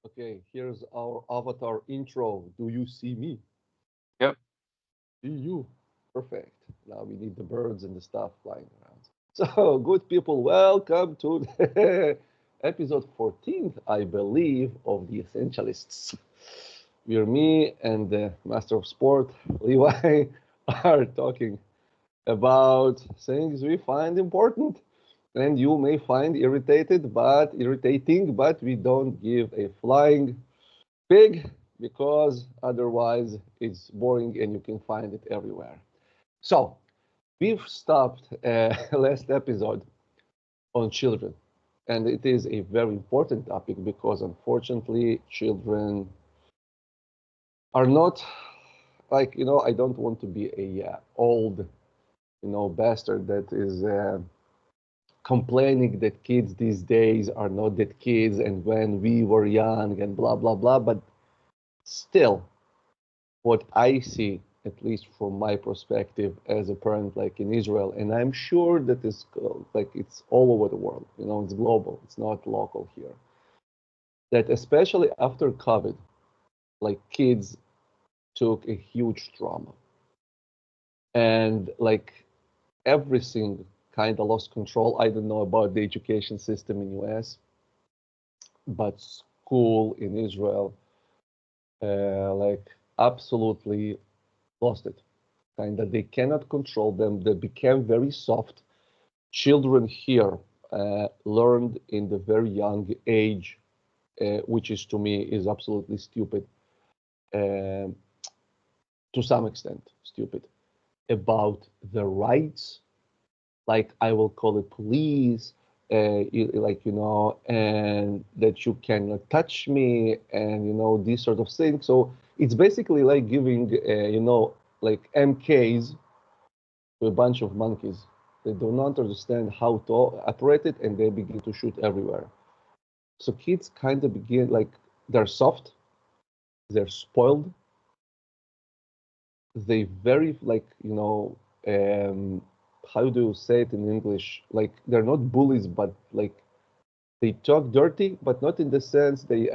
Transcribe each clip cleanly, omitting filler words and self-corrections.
Okay, here's our avatar intro. Do you see me? Yep. See you. Perfect. Now we need the birds and the stuff flying around. So, good people, welcome to the episode 14th, I believe, of the Essentialists. Where me and the Master of Sport, Levi, are talking about things we find important and you may find irritating, but we don't give a flying pig because otherwise it's boring and you can find it everywhere. So we've stopped last episode on children, and it is a very important topic because unfortunately children are not like I don't want to be a old bastard that is complaining that kids these days are not that kids and when we were young and blah blah blah, but still what I see, at least from my perspective as a parent, like in Israel, and I'm sure that is like it's all over the world. It's global. It's not local here. That especially after COVID, like kids took a huge trauma, and like everything kind of lost control. I don't know about the education system in US, but school in Israel, like absolutely lost it. Kind of they cannot control them. They became very soft. Children here learned in the very young age, which is to me is absolutely stupid, um, to some extent stupid, about the rights, like I will call it police, like and that you cannot touch me, and these sort of things. So it's basically like giving, like MKs to a bunch of monkeys. They do not understand how to operate it, and they begin to shoot everywhere. So kids kind of begin like they're soft, they're spoiled, they very like how do you say it in English? Like they're not bullies, but like they talk dirty, but not in the sense they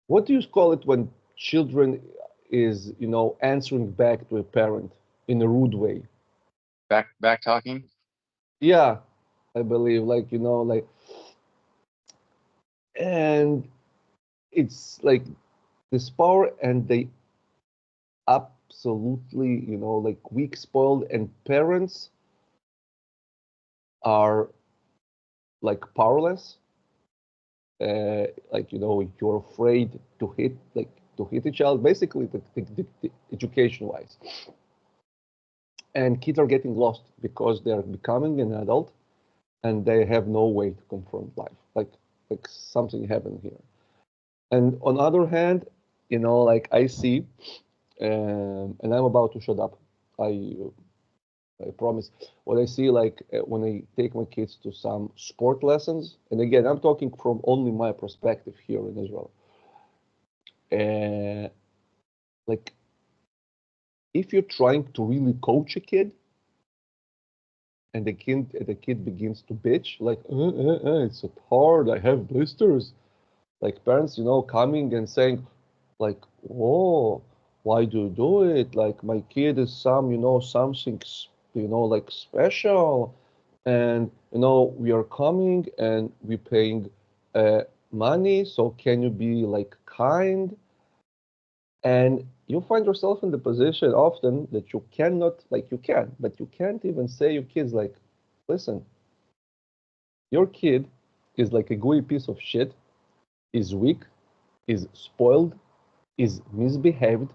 what do you call it when children is answering back to a parent in a rude way? Back talking. Yeah, I believe like like and it's like this power and they absolutely like weak spoiled and parents are like powerless, like you're afraid to hit like to hit a child basically the education wise, and kids are getting lost because they're becoming an adult and they have no way to confront life, like something happened here. And on the other hand, like I see, and I'm about to shut up. I I promise. What I see, like when I take my kids to some sport lessons, and again, I'm talking from only my perspective here in Israel. Uh, like if you're trying to really coach a kid, and the kid begins to bitch, like it's so hard. I have blisters. Like parents, coming and saying, like, oh, why do you do it? Like my kid is something, like special, and we are coming and we paying money. So can you be like kind? And you find yourself in the position often that you cannot, like you can, but you can't even say your kids like, listen, your kid is like a gooey piece of shit, is weak, is spoiled, is misbehaved,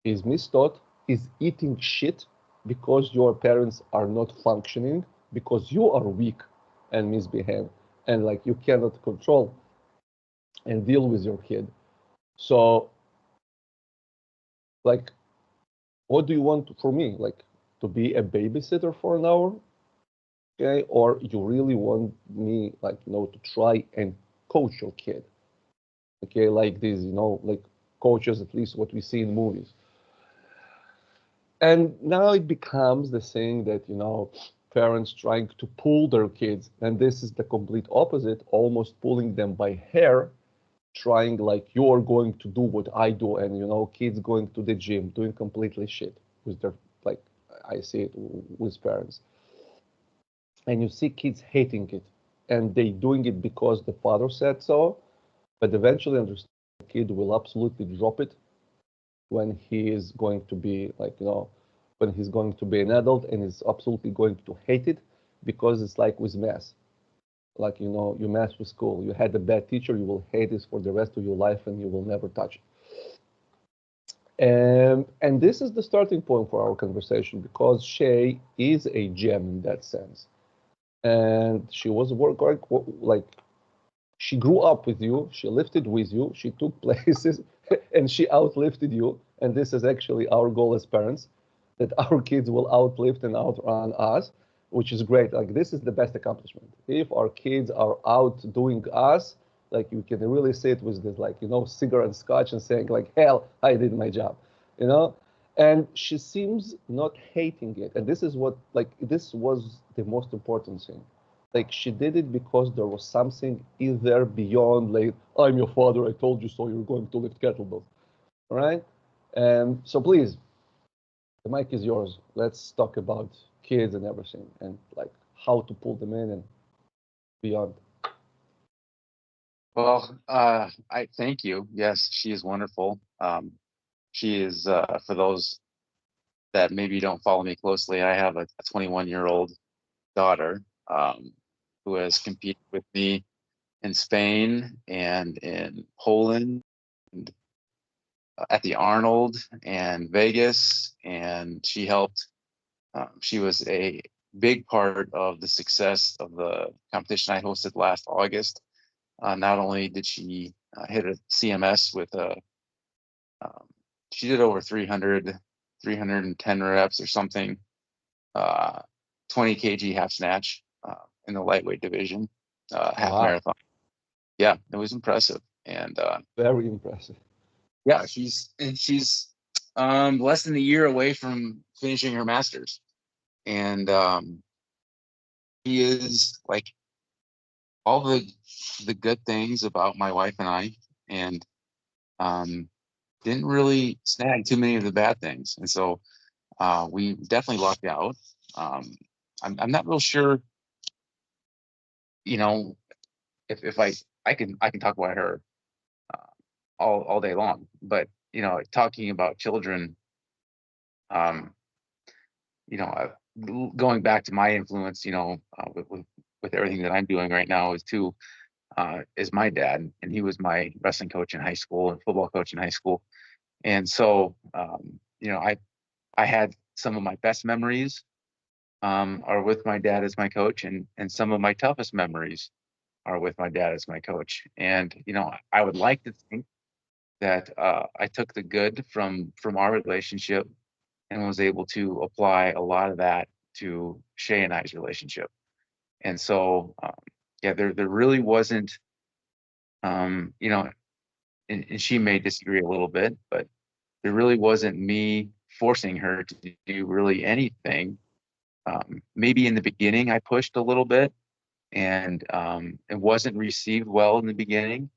is mistaught, is eating shit because your parents are not functioning, because you are weak and misbehaved, and like you cannot control and deal with your kid. So, like, what do you want for me? Like, to be a babysitter for an hour? Okay. Or you really want me, like, to try and coach your kid? Okay. Like these, like coaches, at least what we see in movies. And now it becomes the thing that parents trying to pull their kids, and this is the complete opposite, almost pulling them by hair, trying like you're going to do what I do, and kids going to the gym, doing completely shit with their like I see it with parents, and you see kids hating it, and they doing it because the father said so, but eventually understand the kid will absolutely drop it when he is going to be like when he's going to be an adult and is absolutely going to hate it because it's like with math, like you mess with school, you had a bad teacher, you will hate this for the rest of your life and you will never touch it. And this is the starting point for our conversation because Shay is a gem in that sense, and she was working like she grew up with you, she lifted with you, she took places, and she outlifted you. And this is actually our goal as parents, that our kids will outlift and outrun us, which is great. Like this is the best accomplishment. If our kids are outdoing us, like you can really sit with this, like cigarette and scotch and saying like, hell, I did my job, you know. And she seems not hating it. And this is what like this was the most important thing, like she did it because there was something either beyond like I'm your father, I told you so, you're going to lift kettlebells. All right. So please, the mic is yours. Let's talk about kids and everything and like how to pull them in and beyond. Well, I thank you. Yes, she is wonderful. She is, for those that maybe don't follow me closely, I have a 21-year-old daughter, who has competed with me in Spain and in Poland, and at the Arnold and Vegas, and she helped. She was a big part of the success of the competition I hosted last August. Not only did she hit a CMS with um, she did over 310 reps or something, uh, 20 kg half snatch in the lightweight division, half Wow, marathon. Yeah, it was impressive. And very impressive. yeah, she's less than a year away from finishing her master's. And she is like all the good things about my wife and I, and um, didn't really snag too many of the bad things. And so we definitely lucked out. Um, I'm not real sure, you know, if I can talk about her uh, all day long, but talking about children, um, going back to my influence, with everything that I'm doing right now is my dad, and he was my wrestling coach in high school and football coach in high school. And so, I had some of my best memories are with my dad as my coach, and some of my toughest memories are with my dad as my coach. And I would like to think that I took the good from our relationship and was able to apply a lot of that to Shay and I's relationship. And so, yeah, there really wasn't, you know, and she may disagree a little bit, but there really wasn't me forcing her to do really anything. Maybe in the beginning I pushed a little bit, and it wasn't received well in the beginning.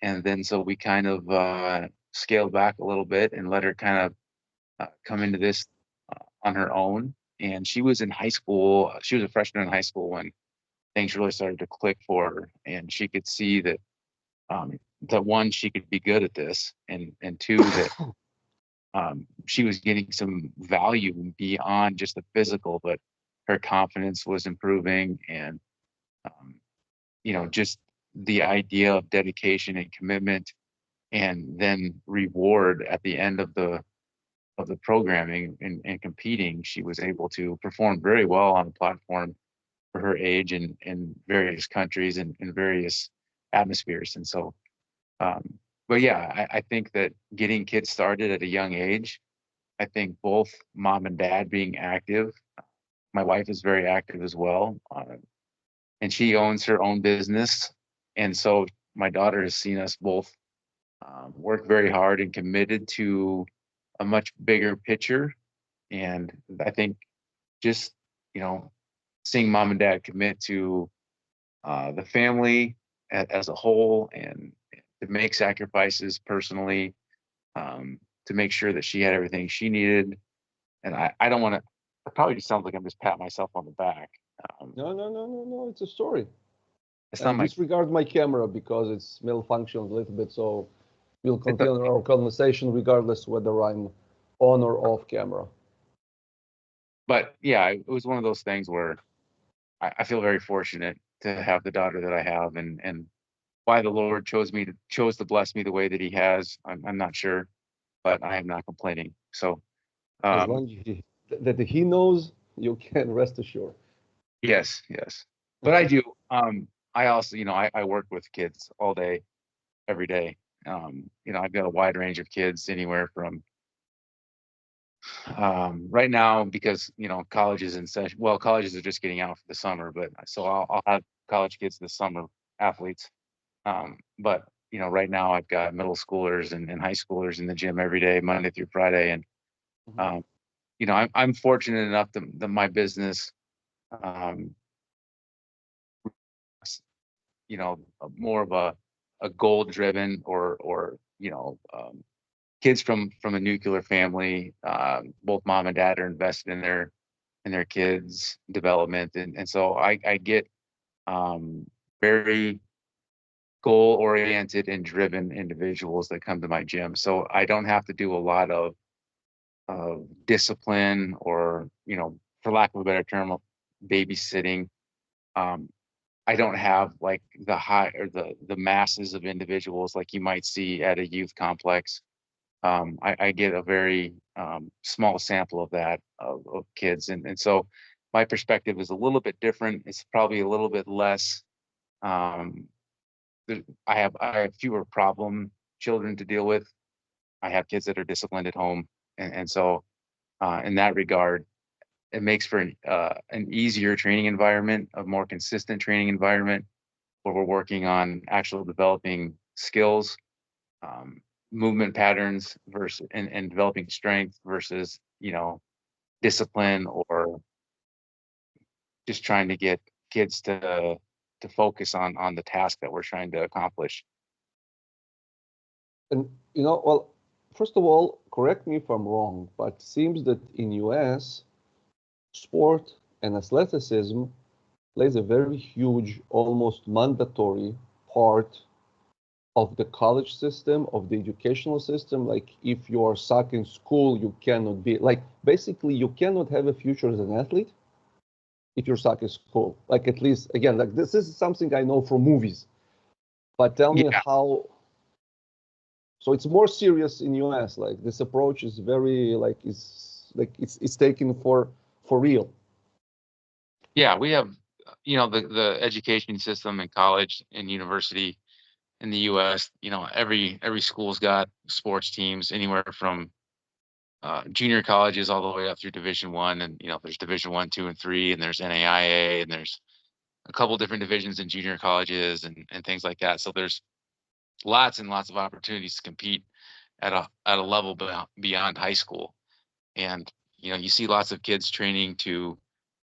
And then so we kind of scaled back a little bit and let her kind of come into this on her own. And she was in high school. She was a freshman in high school when things really started to click for her, and she could see that one, she could be good at this, and two, that she was getting some value beyond just the physical, but her confidence was improving, and um, just the idea of dedication and commitment, and then reward at the end of the programming and competing. She was able to perform very well on the platform for her age in various countries and in various atmospheres. And so, but yeah, I think that getting kids started at a young age, I think both mom and dad being active. My wife is very active as well, and she owns her own business. And so my daughter has seen us both work very hard and committed to a much bigger picture. And I think just, you know, seeing mom and dad commit to the family as a whole, and to make sacrifices personally, to make sure that she had everything she needed. And I don't want to, it probably just sounds like I'm just patting myself on the back. Um, No, no, no, no, no. It's a story. it's not And my, disregard my camera because it's malfunctioned a little bit. So we'll it's a, continue our conversation regardless whether I'm on or off camera. but yeah, it was one of those things where I feel very fortunate to have the daughter that I have, and why the Lord chose to bless me the way that He has, I'm not sure, but I am not complaining. So, As um, long as that he knows, you can rest assured. yes, yes, but I do. I also, I work with kids all day, every day. I've got a wide range of kids, anywhere from right now, because college is in session. Well, colleges are just getting out for the summer, but so I'll have college kids this summer, athletes. But right now I've got middle schoolers and high schoolers in the gym every day, Monday through Friday, and Mhm. um, I'm fortunate enough that my business, um, more of a goal driven, or kids from a nuclear family. Both mom and dad are invested in their kids' development, and so I get very goal oriented and driven individuals that come to my gym. So I don't have to do a lot of discipline, or, for lack of a better term, of babysitting. Um, I don't have like the high, or the masses of individuals like you might see at a youth complex. I get a very small sample of that, of kids, and so my perspective is a little bit different. It's probably a little bit less. Um, I have fewer problem children to deal with. I have kids that are disciplined at home, and so in that regard, it makes for an easier training environment, a more consistent training environment, where we're working on actual developing skills, um, movement patterns, versus and developing strength, versus discipline, or just trying to get kids to focus on the task that we're trying to accomplish. And well, first of all, correct me if I'm wrong, but it seems that in US, sport and athleticism plays a very huge, almost mandatory part of the college system, of the educational system. Like if you are stuck in school, you cannot be like basically you cannot have a future as an athlete if you're stuck in school. Like at least again, like this is something I know from movies. But tell me Yeah, how. So it's more serious in US. Like this approach is very like it's taken for real. yeah, we have the education system in college and university in the U.S. Every school's got sports teams, anywhere from junior colleges all the way up through Division 1, and there's Division 1, 2, and 3, and there's NAIA, and there's a couple different divisions in junior colleges, and things like that. So there's lots and lots of opportunities to compete at a level beyond high school, and you see lots of kids training to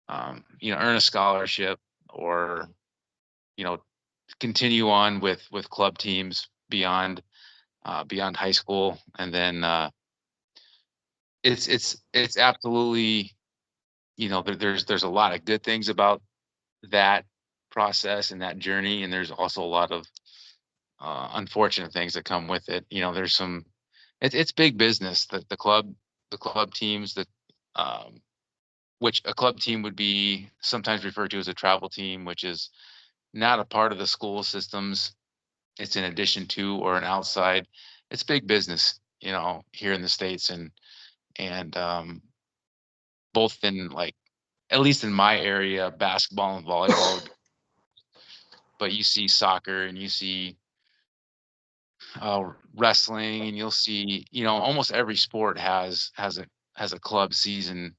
earn a scholarship, or you know continue on with club teams beyond high school, and then it's absolutely, there's a lot of good things about that process and that journey, and there's also a lot of unfortunate things that come with it. There's some, it's big business. The club teams that, um, which a club team would be sometimes referred to as a travel team, which is not a part of the school systems. It's in addition to, or an outside. It's big business, here in the States, and both in, like, at least in my area, basketball and volleyball but you see soccer, and you see wrestling, and you'll see, almost every sport has a club season,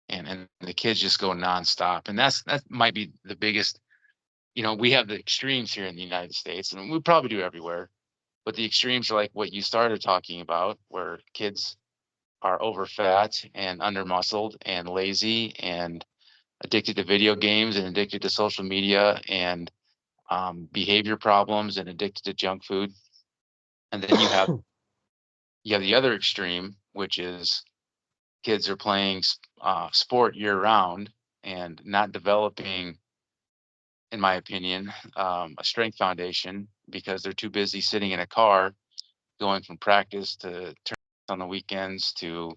and the kids just go nonstop, and that might be the biggest. We have the extremes here in the United States, and we probably do everywhere, but the extremes are like what you started talking about, where kids are over fat and under muscled and lazy, and addicted to video games and addicted to social media and behavior problems and addicted to junk food. And then you have the other extreme, which is kids are playing sport year round and not developing, in my opinion, a strength foundation because they're too busy sitting in a car going from practice to tournaments on the weekends to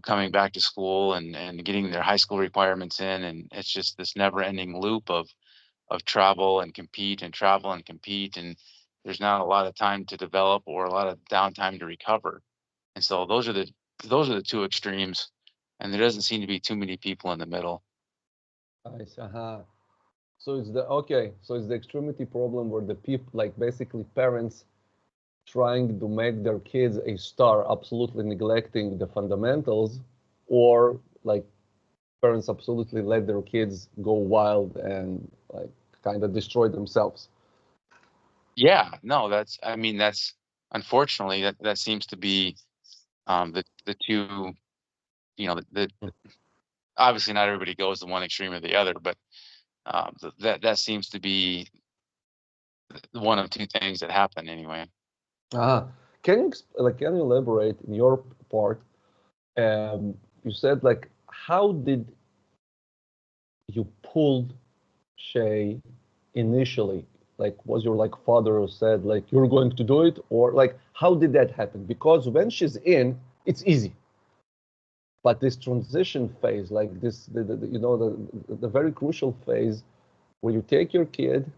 coming back to school and getting their high school requirements in, and it's just this never ending loop of travel and compete and travel and compete, and there's not a lot of time to develop or a lot of downtime to recover. And so those are the two extremes, and there doesn't seem to be too many people in the middle. Nice. So it's the okay. So it's the extremity problem where the people, like basically parents, trying to make their kids a star, absolutely neglecting the fundamentals, or like parents absolutely let their kids go wild and like kind of destroy themselves. Yeah, no, that's unfortunately that seems to be the two, obviously not everybody goes to one extreme or the other, but that seems to be one of two things that happen anyway. Ah, can you elaborate in your part? You said like how did you pulled Shay initially? Like, was your like father who said like you're going to do it, or like how did that happen? Because when she's in, it's easy. But this transition phase, like this, the very crucial phase where you take your kid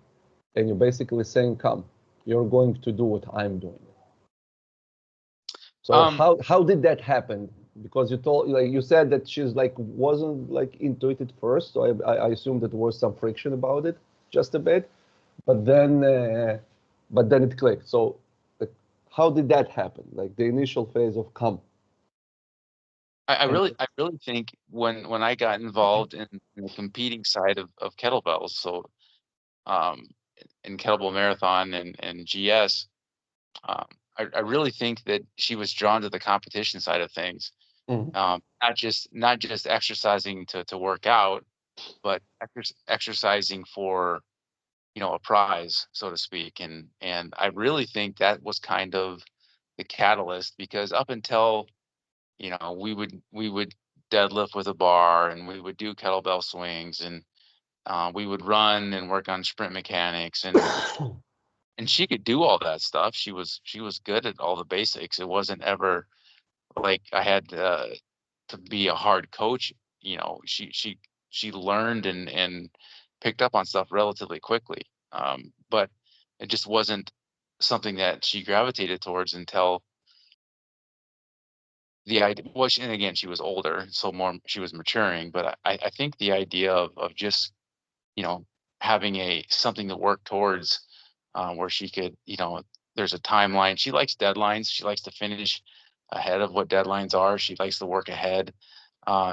and you're basically saying, "Come, you're going to do what I'm doing." So Um, how did that happen? Because you told like you said that she's like wasn't like into it at first, so I assume that there was some friction about it, just a bit, but then uh, but then it clicked. So like, how did that happen? Like the initial phase of come and I really think when I got involved in the competing side of kettlebells, so um, in kettlebell marathon and GS, um, I really think that she was drawn to the competition side of things, Mhm. not just exercising to work out, but exercising for a prize, so to speak. And I really think that was kind of the catalyst because up until we would deadlift with a bar and we would do kettlebell swings and we would run and work on sprint mechanics and she could do all that stuff. She was good at all the basics. It wasn't ever like I had to be a hard coach. She learned and picked up on stuff relatively quickly. But it just wasn't something that she gravitated towards until the idea. Well, and again, she was older, so more she was maturing. But I think the idea of just you know having a something to work towards, where she could, there's a timeline. She likes deadlines. She likes to finish ahead of what deadlines are. She likes to work ahead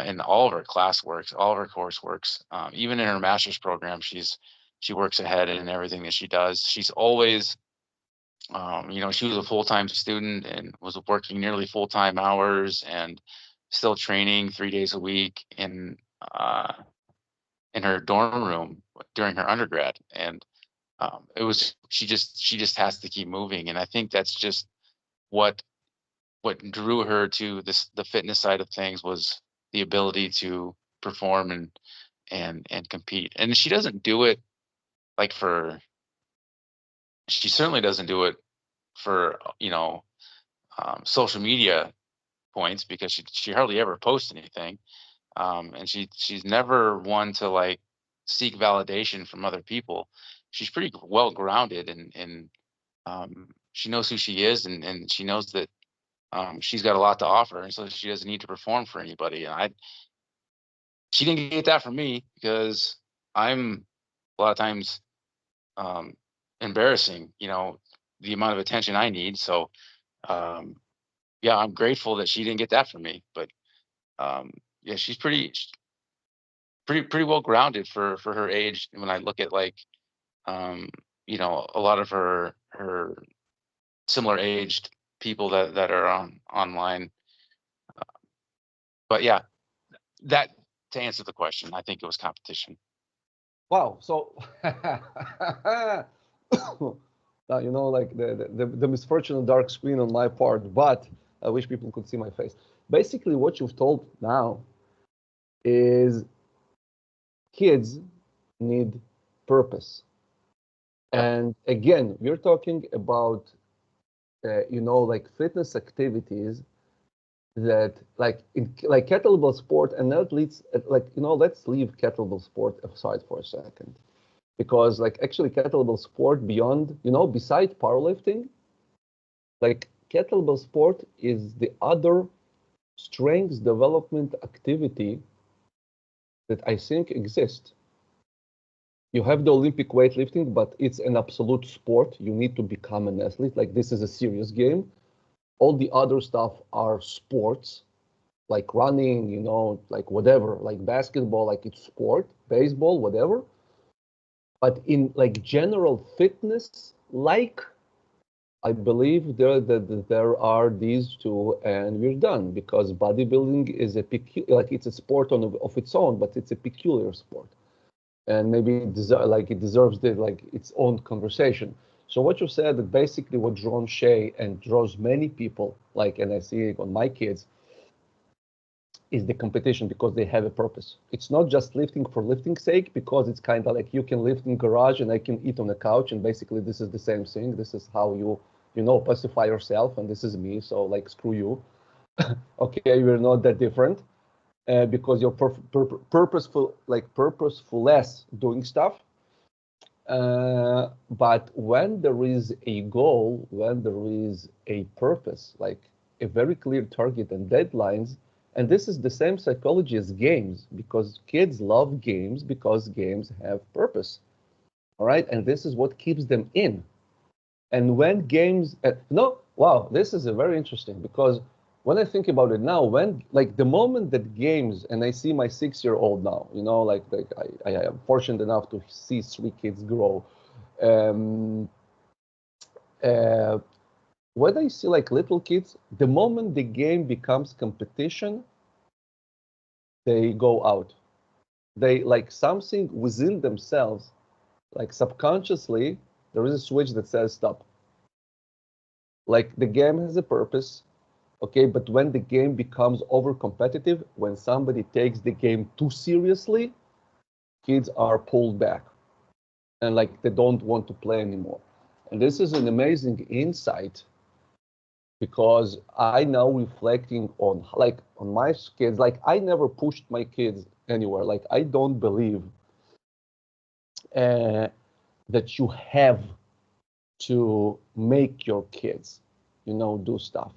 in all of her classworks, all of her courseworks, even in her master's program. She works ahead in everything that she does. She's always she was a full-time student and was working nearly full-time hours and still training 3 days a week in her dorm room during her undergrad. And it was she just has to keep moving. And I think that's just what drew her to the fitness side of things was the ability to perform and compete. And she doesn't do it like for she certainly doesn't do it for social media points because she hardly ever posts anything. And she's never one to like seek validation from other people. She's pretty well grounded and she knows who she is and she knows that she's got a lot to offer, and so she doesn't need to perform for anybody. And she didn't get that from me because I'm a lot of times um, embarrassing, the amount of attention I need. So um, yeah, I'm grateful that she didn't get that from me. But um, yeah, she's pretty well grounded for her age. When I look at like a lot of her similar aged people that are online. But yeah, that to answer the question, I think it was competition. Wow. So, you know, like the misfortune of dark screen on my part, but I wish people could see my face. Basically, what you've told now is kids need purpose. Yep. And again, we're talking about, you know, like fitness activities that like kettlebell sport and athletes, like, you know, let's leave kettlebell sport aside for a second. Because like actually kettlebell sport beyond, you know, beside powerlifting, like kettlebell sport is the other strength development activity that I think exists. You have the Olympic weightlifting, but it's an absolute sport. You need to become an athlete. Like this is a serious game. All the other stuff are sports, like running, you know, like whatever, like basketball, like it's sport, baseball, whatever. But in like general fitness, like I believe there are these two, and we're done because bodybuilding is like it's a sport of its own, but it's a peculiar sport, and maybe it deserves like its own conversation. So what you said that basically what draws Shay and draws many people, like, and I see it on my kids, is the competition because they have a purpose. It's not just lifting for lifting's sake because it's kind of like you can lift in garage and I can eat on the couch and basically this is the same thing. This is how you know pacify yourself and this is me. So like screw you. Okay, we're not that different because you're purposeful, like purposefulness doing stuff. But when there is a goal, when there is a purpose, like a very clear target and deadlines, and this is the same psychology as games, because kids love games because games have purpose. All right. And this is what keeps them in. And when games, no, wow, this is a very interesting because when I think about it now, when like the moment that games, and I see my 6 year old now, you know, like I am fortunate enough to see three kids grow. Um, uh, when I see like little kids, the moment the game becomes competition, they go out. They like something within themselves, like subconsciously, there is a switch that says stop. Like the game has a purpose, okay, but when the game becomes over competitive, when somebody takes the game too seriously, kids are pulled back and like they don't want to play anymore. And this is an amazing insight because I now reflecting on like on my kids, like I never pushed my kids anywhere. Like I don't believe uh, that you have to make your kids, you know, do stuff.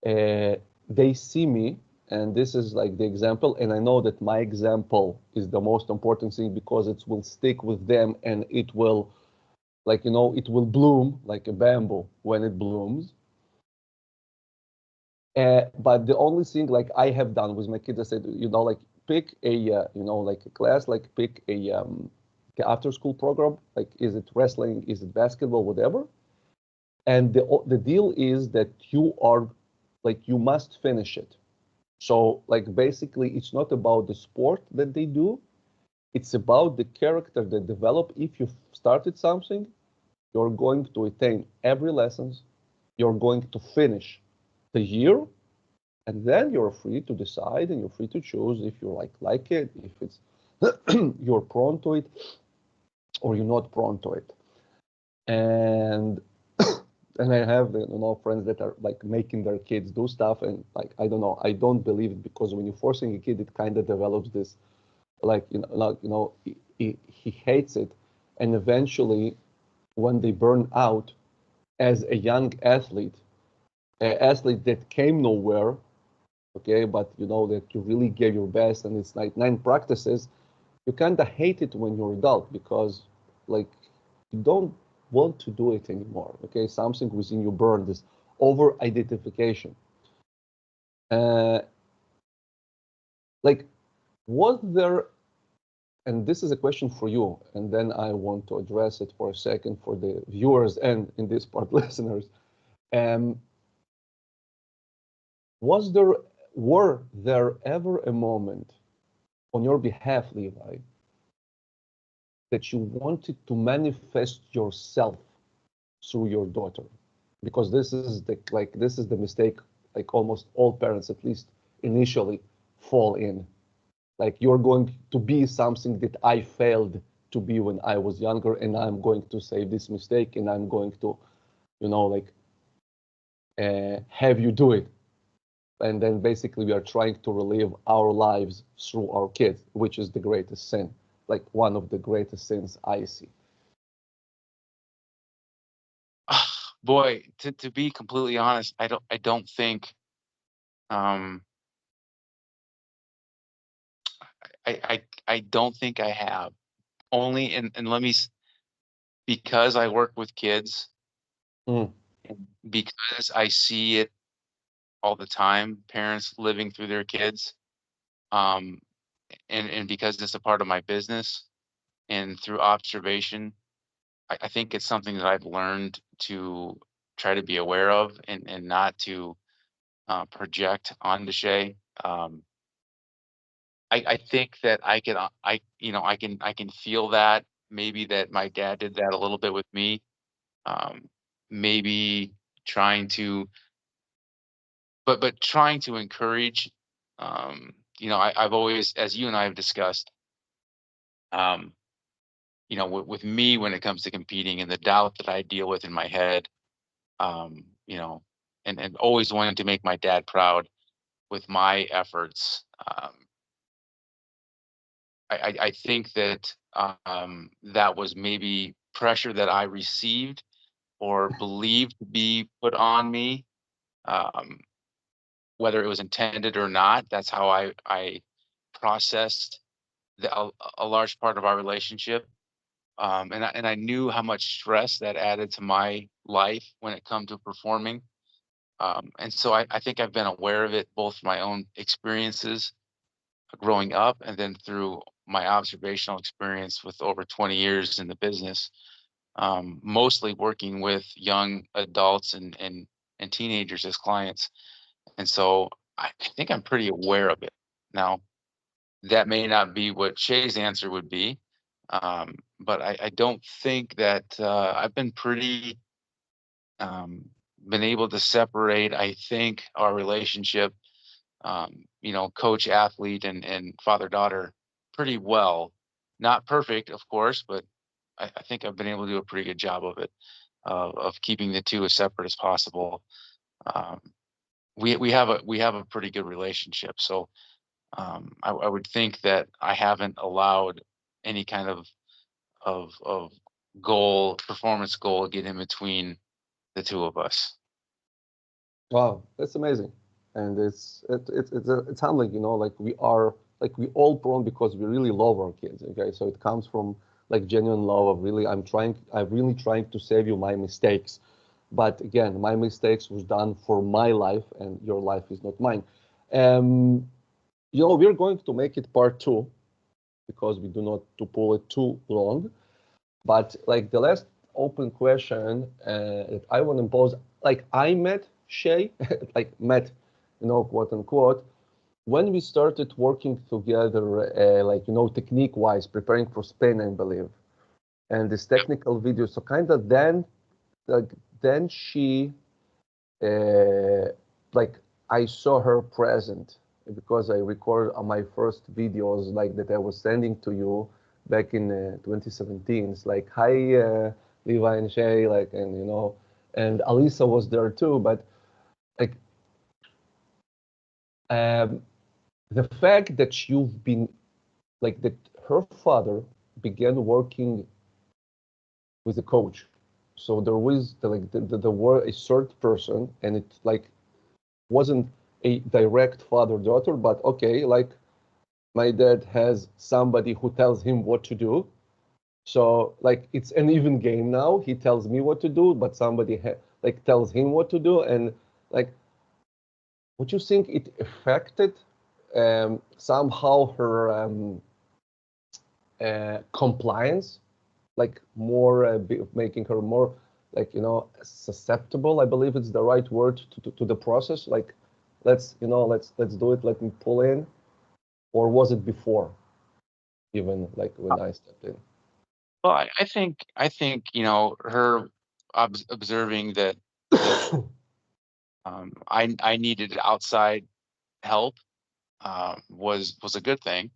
uh, they see me, and this is like the example, and I know that my example is the most important thing because it will stick with them and it will, like, you know, it will bloom like a bamboo when it blooms. But the only thing like I have done with my kids, I said, you know, like pick a, you know, like a class, like pick a after school program, like is it wrestling, is it basketball, whatever. And the deal is that you are like you must finish it. So, like, basically, it's not about the sport that they do. It's about the character they develop. If you've started something, you're going to attain every lessons. You're going to finish the year, and then you're free to decide and you're free to choose if you like it, if it's you're prone to it or you're not prone to it. And and I have you know friends that are like making their kids do stuff, and like I don't know, I don't believe it because when you're forcing a kid, it kind of develops this he hates it, and eventually when they burn out as a young athlete, an athlete that came nowhere, okay, but you know that you really gave your best, and it's like 9 practices, you kind of hate it when you're adult because like you don't want to do it anymore, okay, something within you burned this over identification. uh, like was there, and this is a question for you, and then I want to address it for a second for the viewers and in this part listeners. um, was there, were there ever a moment on your behalf, Levi, that you wanted to manifest yourself through your daughter, because this is the mistake like almost all parents, at least initially, fall in. Like, you're going to be something that I failed to be when I was younger, and I'm going to save this mistake, and I'm going to, like, have you do it. And then basically we are trying to relive our lives through our kids, which is the greatest sin, like one of the greatest sins I see. Boy, to be completely honest, I don't think um I don't think I have. Only and let me because I work with kids, Mm. and because I see it all the time, parents living through their kids, um and because it's a part of my business and through observation, I think it's something that I've learned to try to be aware of and not to project onto Shay. Um, I think that I can I can feel that maybe that my dad did that a little bit with me. Um, maybe trying to but trying to encourage. I've always, as you and I have discussed, um, with me when it comes to competing and the doubt that I deal with in my head, um, you know, and always wanting to make my dad proud with my efforts. I think that that was maybe pressure that I received or believed to be put on me, um, whether it was intended or not. That's how I processed a large part of our relationship, and I knew how much stress that added to my life when it come to performing. And so I think I've been aware of it both from my own experiences growing up and then through my observational experience with over 20 years in the business, mostly working with young adults and teenagers as clients. And so I think I'm pretty aware of it. Now, that may not be what Shay's answer would be, but I don't think that I've been pretty um, been able to separate, I think, our relationship, coach athlete and father daughter pretty well. Not perfect, of course, but I think I've been able to do a pretty good job of it, of keeping the two as separate as possible. Um, we have a pretty good relationship, so I would think that I haven't allowed any kind of performance goal get in between the two of us. Wow, that's amazing, and it's humbling. Like we all prone because we really love our kids. Okay, so it comes from like genuine love of really I'm really trying to save you my mistakes, but again, my mistakes was done for my life, and your life is not mine. Um, we're going to make it part two because we do not to pull it too long. But like the last open question that I want to pose, like I met Shay, like met, quote unquote, when we started working together, technique wise, preparing for Spain, I believe, and this technical video. So kind of like then she, uh, like I saw her present because I recorded on my first videos like that I was sending to you back in 2017. It's like, hi, Levi and Shay, like, and and Alisa was there too. But like, um, the fact that you've been like that, her father began working with a coach. So there was there were a third person, and it like wasn't a direct father-daughter, but okay, like my dad has somebody who tells him what to do. So like it's an even game now. He tells me what to do, but somebody like tells him what to do. And like, would you think it affected somehow her compliance, like more making her more like susceptible? I believe it's the right word to the process. Like, let's do it. Let me pull in. Or was it before? even like when I stepped in? Well, I think her observing that I needed outside help was a good thing.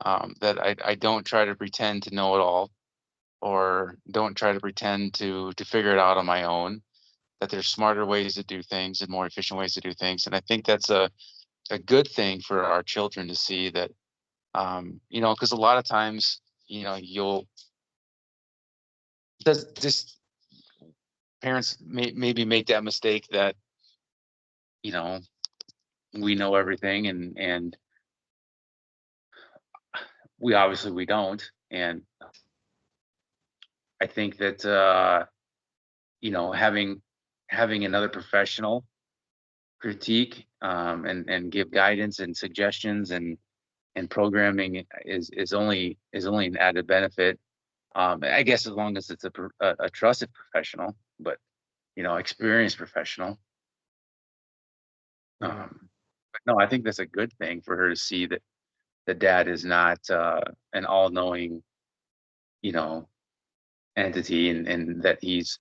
That I don't try to pretend to know it all, or don't try to pretend to figure it out on my own. That there's smarter ways to do things and more efficient ways to do things, and I think that's a good thing for our children to see that. Because a lot of times, you'll just parents maybe make that mistake that you know we know everything, and we don't. And I think that having another professional critique, and give guidance and suggestions and programming is only an added benefit. I guess as long as it's a trusted professional, but experienced professional. Mhm. But no, I think that's a good thing for her to see that the dad is not an all-knowing, you know, entity, and that he's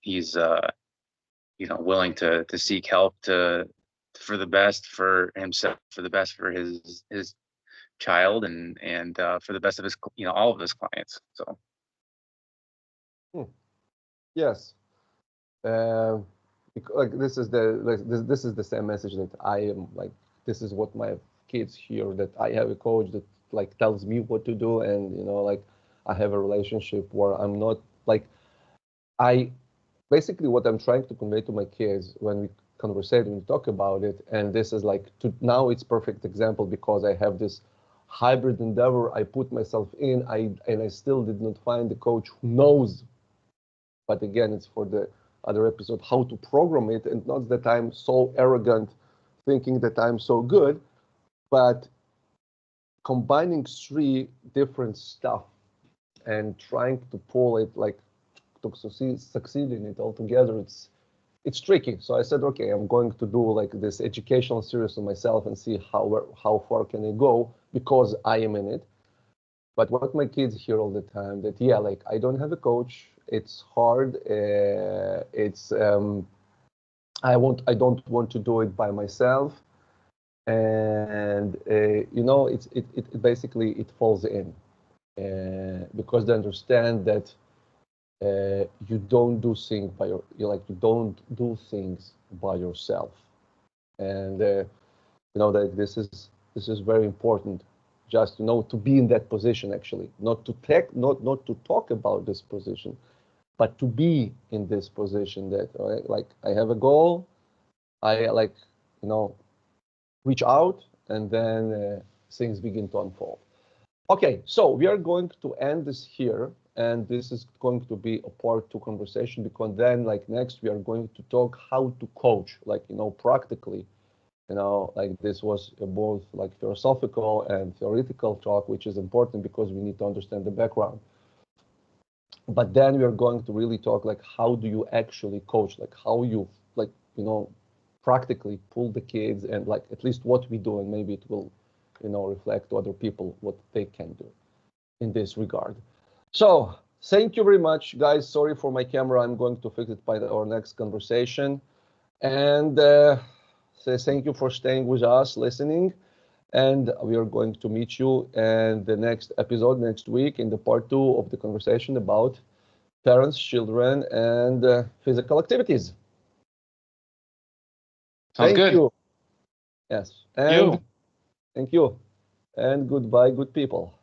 willing to seek help for the best for himself, for the best for his child, and for the best of his all of his clients. So Hmm. Yes. Um, like this is the like this is the same message that I am like. This is what my kids hear, that I have a coach that like tells me what to do, and like I have a relationship where I'm not like I basically what I'm trying to convey to my kids when we conversate, when we talk about it, and this is like to now it's perfect example because I have this hybrid endeavor I put myself in. I still did not find the coach who knows, but again, it's for the other episode, how to program it, and not that I'm so arrogant thinking that I'm so good, but combining three different stuff and trying to pull it like to succeed in it all together, it's tricky. So I said, okay, I'm going to do like this educational series on myself and see how far can I go because I am in it. But what my kids hear all the time, that yeah, like I don't have a coach. It's hard. It's I don't want to do it by myself, and it basically it falls in because they understand that you don't do things by you don't do things by yourself, and that this is very important, just to be in that position, actually not to not to talk about this position, but to be in this position, that like I have a goal, I like you know reach out, and then things begin to unfold. Okay, so we are going to end this here, and this is going to be a part two conversation, because then like next we are going to talk how to coach, like practically, like this was both like philosophical and theoretical talk, which is important because we need to understand the background. But then we are going to really talk like how do you actually coach, like how you like practically pull the kids, and like at least what we do, and maybe it will reflect to other people what they can do in this regard. So thank you very much, guys. Sorry for my camera. I'm going to fix it by our next conversation. And say thank you for staying with us, listening. And we are going to meet you in the next episode next week in the part two of the conversation about parents, children, and physical activities. sounds Thank good. you. Yes. And You. thank you. And goodbye, good people.